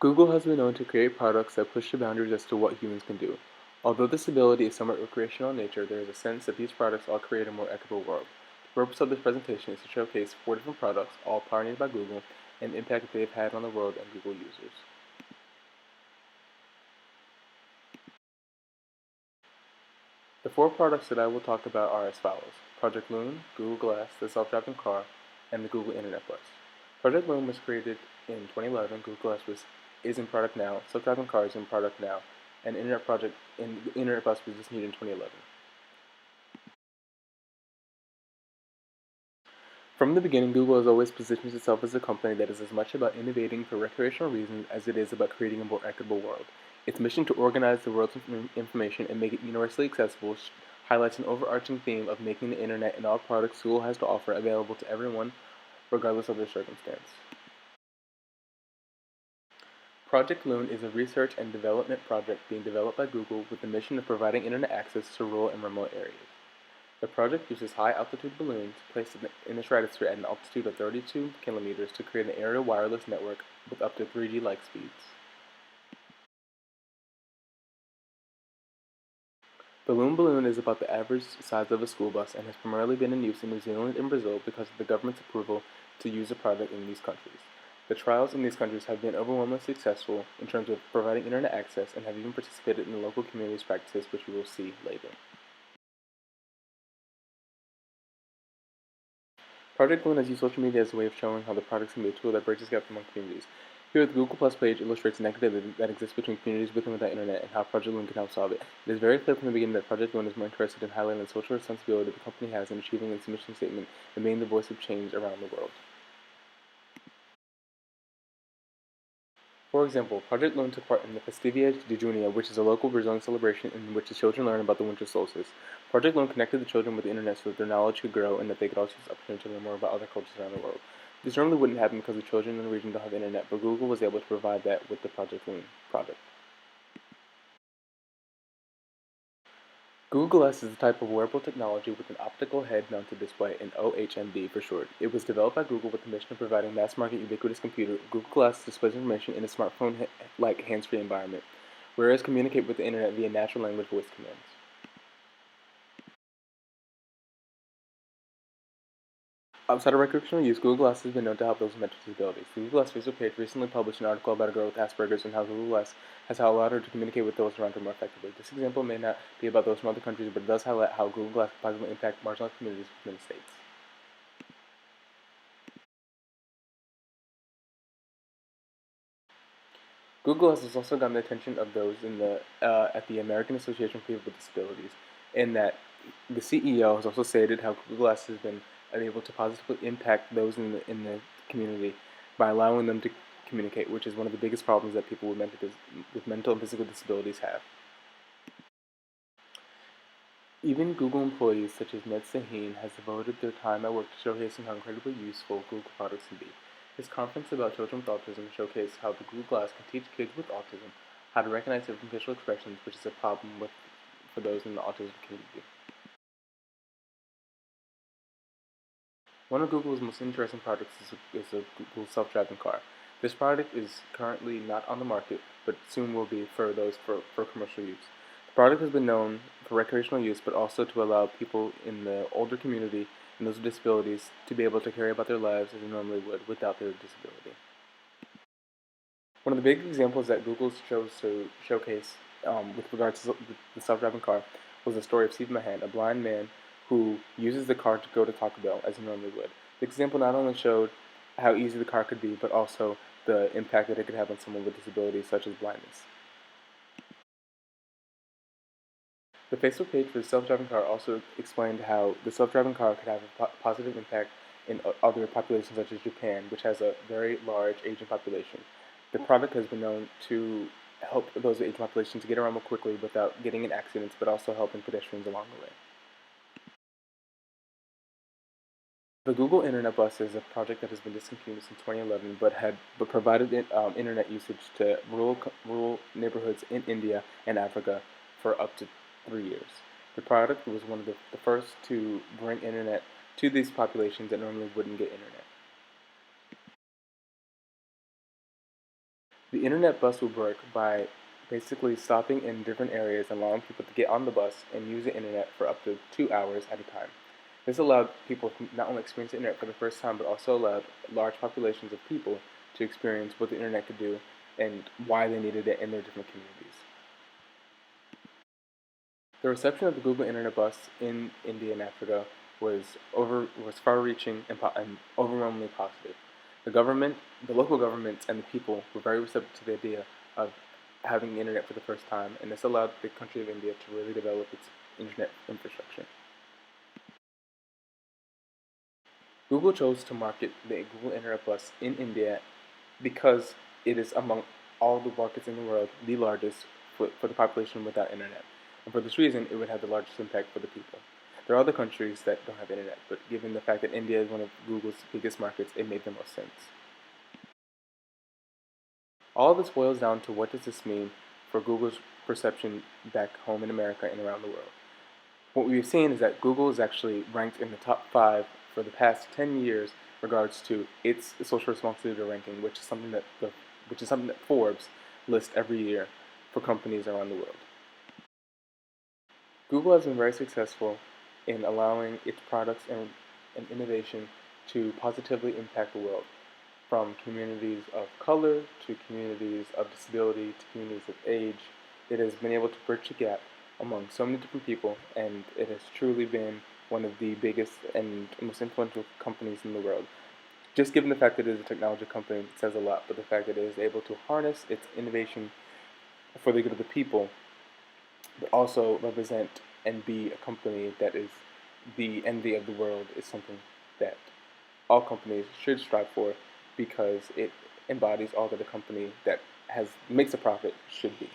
Google has been known to create products that push the boundaries as to what humans can do. Although this ability is somewhat recreational in nature, there is a sense that these products all create a more equitable world. The purpose of this presentation is to showcase 4 different products, all pioneered by Google, and the impact that they have had on the world and Google users. The 4 products that I will talk about are as follows: Project Loon, Google Glass, the self-driving car, and the Google Internet Bus. Project Loon was created in 2011, Google Glass is in product now, self-driving car is in product now, and Internet Bus was discontinued in 2011. From the beginning, Google has always positioned itself as a company that is as much about innovating for recreational reasons as it is about creating a more equitable world. Its mission to organize the world's information and make it universally accessible highlights an overarching theme of making the internet and all products Google has to offer available to everyone, regardless of their circumstance. Project Loon is a research and development project being developed by Google with the mission of providing internet access to rural and remote areas. The project uses high-altitude balloons placed in the stratosphere at an altitude of 32 kilometers to create an aerial wireless network with up to 3G-like speeds. The Loon balloon is about the average size of a school bus and has primarily been in use in New Zealand and Brazil because of the government's approval to use the product in these countries. The trials in these countries have been overwhelmingly successful in terms of providing internet access and have even participated in the local community's practices, which we will see later. Project Loon has used social media as a way of showing how the products can be a tool that bridges gaps among communities. Here, the Google Plus page illustrates the negativity that exists between communities with and without internet and how Project Loon can help solve it. It is very clear from the beginning that Project Loon is more interested in highlighting the social responsibility the company has in achieving its mission statement and being the voice of change around the world. For example, Project Loon took part in the Festivia de Junio, which is a local Brazilian celebration in which the children learn about the winter solstice. Project Loon connected the children with the internet so that their knowledge could grow and that they could also use the opportunity to learn more about other cultures around the world. This normally wouldn't happen because the children in the region don't have internet, but Google was able to provide that with the Project Loon project. Google Glass is a type of wearable technology with an optical head-mounted display, an OHMD for short. It was developed by Google with the mission of providing mass-market ubiquitous computer. Google Glass displays information in a smartphone-like hands-free environment, whereas communicate with the internet via natural language voice commands. Outside of recreational use, Google Glass has been known to help those with mental disabilities. The Google Glass Facebook page recently published an article about a girl with Asperger's and how Google Glass has allowed her to communicate with those around her more effectively. This example may not be about those from other countries, but it does highlight how Google Glass can positively impact marginalized communities within the states. Google has also gotten the attention of those at the American Association for People with Disabilities, in that the CEO has also stated how Google Glass has been able to positively impact those in the community by allowing them to communicate, which is one of the biggest problems that people with mental and physical disabilities have. Even Google employees such as Ned Sahin has devoted their time at work to showcasing how incredibly useful Google products can be. His conference about children with autism showcased how the Google Glass can teach kids with autism how to recognize different facial expressions, which is a problem for those in the autism community. One of Google's most interesting products is a Google self-driving car. This product is currently not on the market, but soon will be for commercial use. The product has been known for recreational use, but also to allow people in the older community and those with disabilities to be able to carry about their lives as they normally would without their disability. One of the big examples that Google chose to showcase with regards to the self-driving car was the story of Steve Mahan, a blind man who uses the car to go to Taco Bell as he normally would. The example not only showed how easy the car could be, but also the impact that it could have on someone with disabilities such as blindness. The Facebook page for the self-driving car also explained how the self-driving car could have a positive impact in other populations such as Japan, which has a very large Asian population. The product has been known to help those Asian populations to get around more quickly without getting in accidents, but also helping pedestrians along the way. The Google Internet Bus is a project that has been discontinued since 2011, but provided internet usage to rural neighborhoods in India and Africa for up to 3 years. The product was one of the first to bring internet to these populations that normally wouldn't get internet. The internet bus would work by basically stopping in different areas and allowing people to get on the bus and use the internet for up to 2 hours at a time. This allowed people to not only experience the internet for the first time, but also allowed large populations of people to experience what the internet could do and why they needed it in their different communities. The reception of the Google Internet Bus in India and Africa was far-reaching and overwhelmingly positive. The government, the local governments, and the people were very receptive to the idea of having the internet for the first time, and this allowed the country of India to really develop its internet infrastructure. Google chose to market the Google Internet Bus in India because it is among all the markets in the world the largest for the population without internet. And for this reason, it would have the largest impact for the people. There are other countries that don't have internet, but given the fact that India is one of Google's biggest markets, it made the most sense. All of this boils down to what does this mean for Google's perception back home in America and around the world. What we've seen is that Google is actually ranked in the top 5 for the past 10 years regards to its social responsibility ranking, which is something that Forbes lists every year for companies around the world. Google has been very successful in allowing its products and innovation to positively impact the world, from communities of color to communities of disability to communities of age. It has been able to bridge the gap among so many different people, and it has truly been one of the biggest and most influential companies in the world. Just given the fact that it is a technology company, it says a lot, but the fact that it is able to harness its innovation for the good of the people, but also represent and be a company that is the envy of the world is something that all companies should strive for because it embodies all that a company that makes a profit should be.